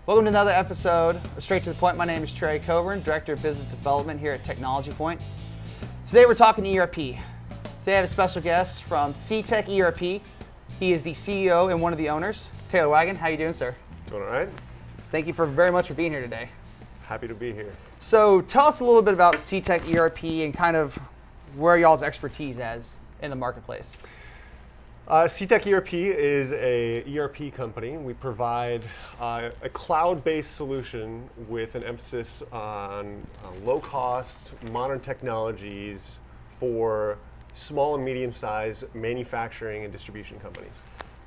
Welcome to another episode of Straight to the Point. My name is Trey Coburn, Director of Business Development here at Technology Pointe. Today we're talking ERP. Today I have a special guest from Cetec ERP. He is the CEO and one of the owners. Taylor Wagon, how you doing, sir? Doing all right. Thank you very much for being here today. Happy to be here. So tell us a little bit about Cetec ERP and kind of where y'all's expertise is in the marketplace. Cetec ERP is a ERP company. We provide a cloud-based solution with an emphasis on low-cost, modern technologies for small and medium-sized manufacturing and distribution companies.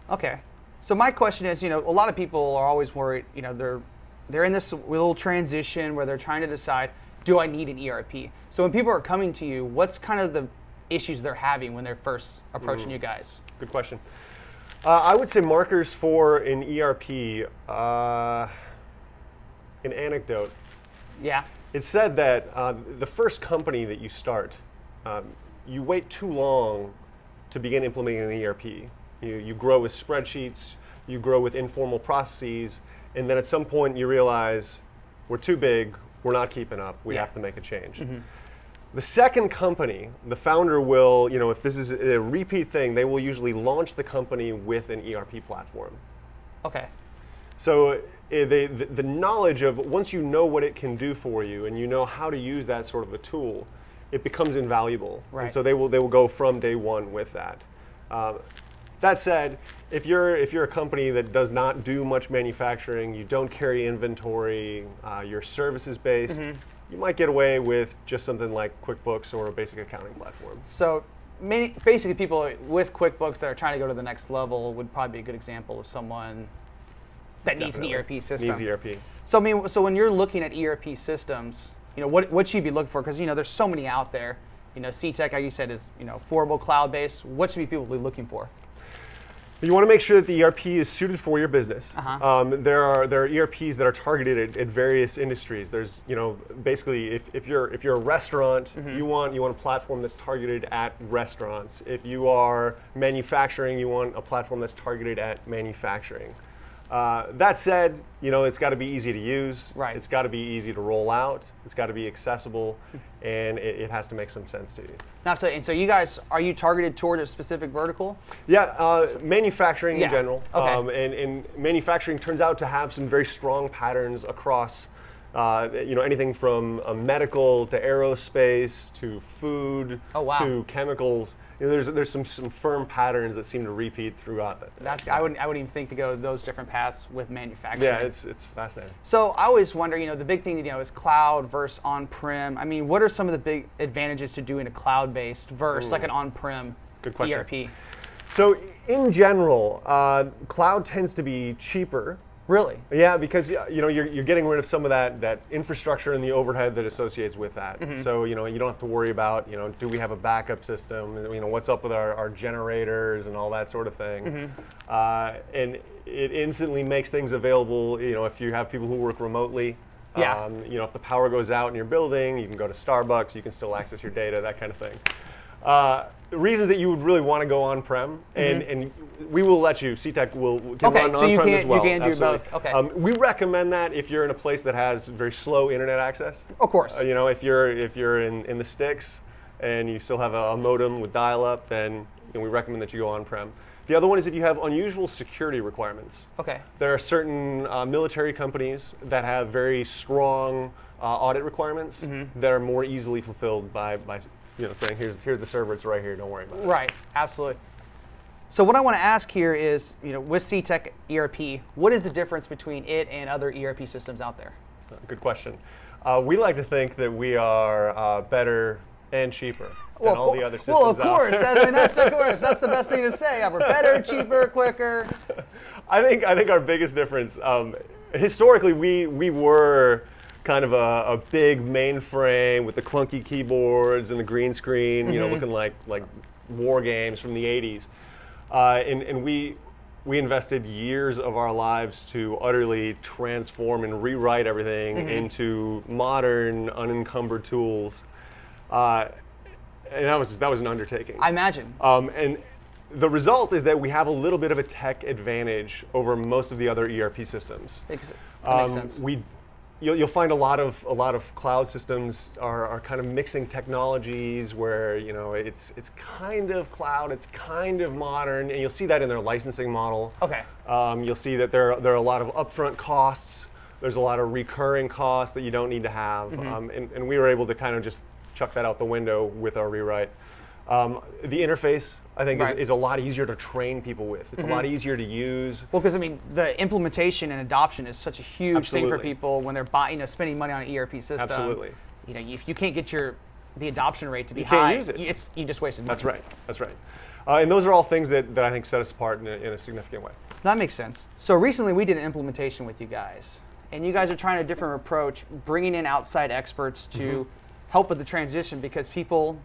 Okay. So my question is, a lot of people are always worried, they're in this little transition where they're trying to decide, do I need an ERP? So when people are coming to you, what's kind of the issues they're having when they're first approaching you guys? Good question. I would say markers for an ERP, an anecdote. Yeah. It's said that the first company that you start, you wait too long to begin implementing an ERP. You grow with spreadsheets, you grow with informal processes, and then at some point you realize we're too big, we're not keeping up, we have to make a change. Mm-hmm. The second company, the founder will, if this is a repeat thing, they will usually launch the company with an ERP platform. Okay. So the knowledge of, once you know what it can do for you and you know how to use that sort of a tool, it becomes invaluable. Right. And so they will go from day one with that. That said, if you're a company that does not do much manufacturing, you don't carry inventory, you're services based, mm-hmm. you might get away with just something like QuickBooks or a basic accounting platform. So basically people with QuickBooks that are trying to go to the next level would probably be a good example of someone that Definitely. needs an ERP system. Needs ERP. So when you're looking at ERP systems, what should you be looking for? Because there's so many out there. Cetec, like you said, is affordable, cloud-based. What should people be looking for? You want to make sure that the ERP is suited for your business. Uh-huh. There are ERPs that are targeted at various industries. There's basically if you're a restaurant, mm-hmm. you want a platform that's targeted at restaurants. If you are manufacturing, you want a platform that's targeted at manufacturing. That said, it's got to be easy to use. Right. It's got to be easy to roll out. It's got to be accessible, and it has to make some sense to you. And so you guys, are you targeted toward a specific vertical? Yeah, manufacturing in general. Okay. And manufacturing turns out to have some very strong patterns across, anything from medical to aerospace to food to chemicals. There's some firm patterns that seem to repeat throughout it. I wouldn't even think to go those different paths with manufacturing. Yeah, it's fascinating. So I always wonder, the big thing is cloud versus on-prem. I mean, what are some of the big advantages to doing a cloud-based versus like an on-prem Good question. ERP? So in general, cloud tends to be cheaper. Really? Yeah, because you're getting rid of some of that infrastructure and the overhead that associates with that. Mm-hmm. So you don't have to worry about do we have a backup system? What's up with our generators and all that sort of thing. Mm-hmm. And it instantly makes things available. If you have people who work remotely. Yeah. If the power goes out in your building, you can go to Starbucks. You can still access your data, that kind of thing. The reasons that you would really want to go on-prem, mm-hmm. and we will let you, Cetec can run on-prem as well. You can do Absolutely. both. Okay. We recommend that if you're in a place that has very slow internet access. Of course. If you're in the sticks and you still have a modem with dial-up, then we recommend that you go on-prem. The other one is if you have unusual security requirements. Okay. There are certain military companies that have very strong audit requirements mm-hmm. that are more easily fulfilled by saying here's the server, it's right here, don't worry about it. Right, absolutely. So what I want to ask here is, with Cetec ERP, what is the difference between it and other ERP systems out there? Good question. We like to think that we are better and cheaper than all the other systems out there. Well, of course. That's the best thing to say. We're better, cheaper, quicker. I think our biggest difference, historically, we were kind of a big mainframe with the clunky keyboards and the green screen, mm-hmm. Looking like war games from the 80s. And we invested years of our lives to utterly transform and rewrite everything mm-hmm. into modern, unencumbered tools. And that was an undertaking. I imagine. And the result is that we have a little bit of a tech advantage over most of the other ERP systems. That makes sense. You'll find a lot of cloud systems are kind of mixing technologies where it's kind of cloud, it's kind of modern, and you'll see that in their licensing model. Okay. You'll see that there are a lot of upfront costs. There's a lot of recurring costs that you don't need to have, and we were able to kind of just chuck that out the window with our rewrite. The interface, I think, is a lot easier to train people with. It's a lot easier to use. Well, because I mean, the implementation and adoption is such a huge thing for people when they're buying, spending money on an ERP system. Absolutely. If you can't get the adoption rate to be you high, can't use it. You just wasted money. That's right. That's right. And those are all things that I think set us apart in a significant way. That makes sense. So recently we did an implementation with you guys, and you guys are trying a different approach, bringing in outside experts to help with the transition because people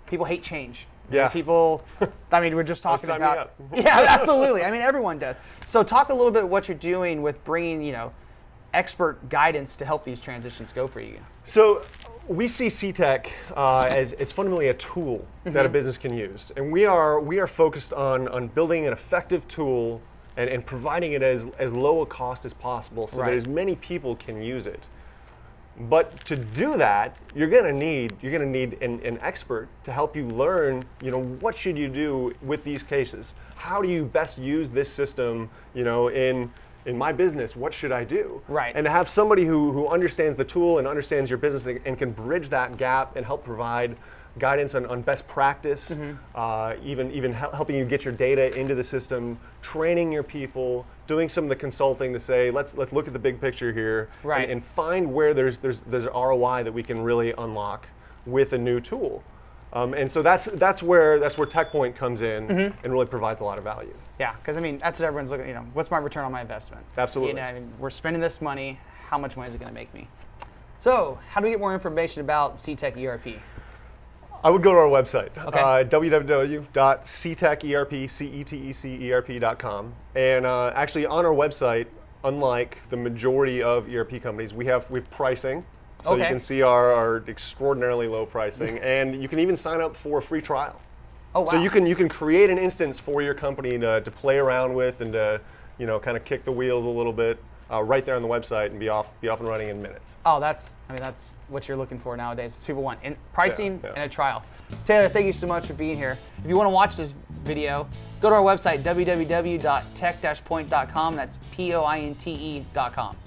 hate change. Yeah. People, I mean, we're just talking Sign me about. up. Yeah, absolutely. I mean, everyone does. So talk a little bit what you're doing with bringing, expert guidance to help these transitions go for you. So we see Cetec as fundamentally a tool that a business can use, and we are focused on building an effective tool and providing it as low a cost as possible, so that as many people can use it. But to do that, you're gonna need an expert to help you learn, what should you do with these cases? How do you best use this system, in my business? What should I do? Right. And to have somebody who understands the tool and understands your business and can bridge that gap and help provide guidance on best practice, even helping you get your data into the system, training your people, doing some of the consulting to say, let's look at the big picture here, and find where there's ROI that we can really unlock with a new tool. And so that's where TechPointe comes in and really provides a lot of value. Yeah, because I mean that's what everyone's looking. What's my return on my investment? Absolutely. I mean, we're spending this money. How much money is it going to make me? So, how do we get more information about Cetec ERP? I would go to our website, Okay. www.cetec.com. And actually on our website, unlike the majority of ERP companies, we have pricing. So you can see our extraordinarily low pricing. And you can even sign up for a free trial. Oh, wow. So you can create an instance for your company to play around with and to kind of kick the wheels a little bit right there on the website and be off and running in minutes. Oh, that's what you're looking for nowadays. Is people want pricing and a trial. Taylor, thank you so much for being here. If you want to watch this video, go to our website, www.tech-pointe.com. That's Pointe.com.